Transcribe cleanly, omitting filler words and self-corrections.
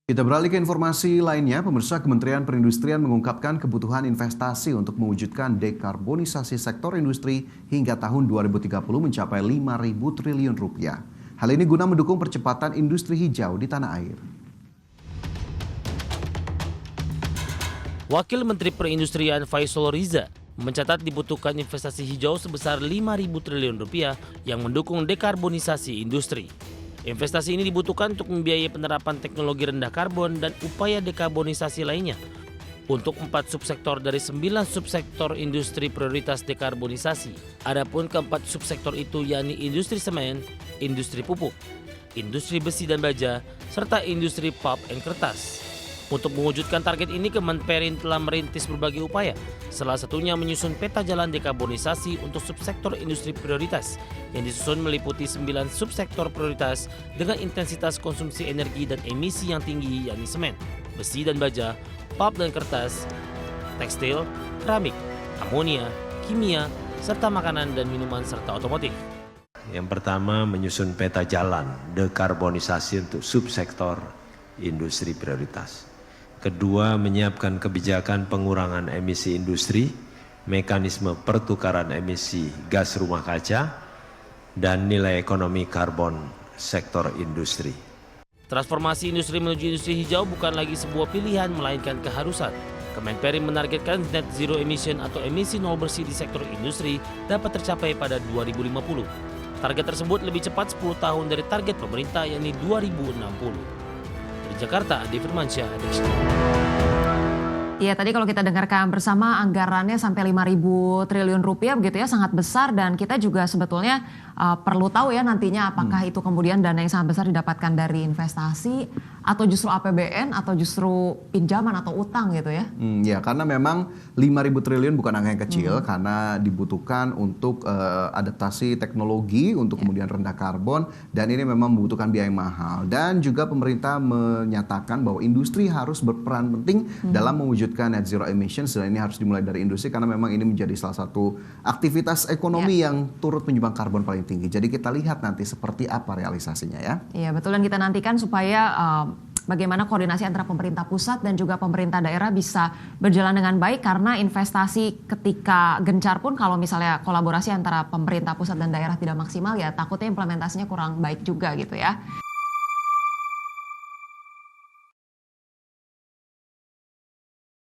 Kita beralih ke informasi lainnya, pemirsa. Kementerian Perindustrian mengungkapkan kebutuhan investasi untuk mewujudkan dekarbonisasi sektor industri hingga tahun 2030 mencapai 5.000 triliun rupiah. Hal ini guna mendukung percepatan industri hijau di tanah air. Wakil Menteri Perindustrian Faisal Riza mencatat dibutuhkan investasi hijau sebesar 5.000 triliun rupiah yang mendukung dekarbonisasi industri. Investasi ini dibutuhkan untuk membiayai penerapan teknologi rendah karbon dan upaya dekarbonisasi lainnya untuk 4 subsektor dari 9 subsektor industri prioritas dekarbonisasi. Adapun keempat subsektor itu yakni industri semen, industri pupuk, industri besi dan baja, serta industri pulp and kertas. Untuk mewujudkan target ini, Kemenperin telah merintis berbagai upaya. Salah satunya menyusun peta jalan dekarbonisasi untuk subsektor industri prioritas yang disusun meliputi 9 subsektor prioritas dengan intensitas konsumsi energi dan emisi yang tinggi, yakni semen, besi dan baja, pulp dan kertas, tekstil, keramik, amonia, kimia, serta makanan dan minuman serta otomotif. Yang pertama, menyusun peta jalan dekarbonisasi untuk subsektor industri prioritas. Kedua, menyiapkan kebijakan pengurangan emisi industri, mekanisme pertukaran emisi gas rumah kaca, dan nilai ekonomi karbon sektor industri. Transformasi industri menuju industri hijau bukan lagi sebuah pilihan, melainkan keharusan. Kemenperin menargetkan net zero emission atau emisi nol bersih di sektor industri dapat tercapai pada 2050. Target tersebut lebih cepat 10 tahun dari target pemerintah, yakni 2060. Dari Jakarta, Adi Firmansyah, Adiksi. Iya, tadi kalau kita dengarkan bersama anggarannya sampai 5.000 triliun rupiah begitu ya, sangat besar, dan kita juga sebetulnya perlu tahu ya nantinya apakah itu kemudian dana yang sangat besar didapatkan dari investasi atau justru APBN atau justru pinjaman atau utang gitu ya. Ya, karena memang 5.000 triliun bukan angka yang kecil karena dibutuhkan untuk adaptasi teknologi untuk kemudian rendah karbon, dan ini memang membutuhkan biaya yang mahal. Dan juga pemerintah menyatakan bahwa industri harus berperan penting dalam mewujudkan net zero emissions, dan ini harus dimulai dari industri karena memang ini menjadi salah satu aktivitas ekonomi yang turut menyumbang karbon paling tinggi. Jadi kita lihat nanti seperti apa realisasinya ya. Iya betul, dan kita nantikan supaya bagaimana koordinasi antara pemerintah pusat dan juga pemerintah daerah bisa berjalan dengan baik, karena investasi ketika gencar pun kalau misalnya kolaborasi antara pemerintah pusat dan daerah tidak maksimal ya takutnya implementasinya kurang baik juga gitu ya.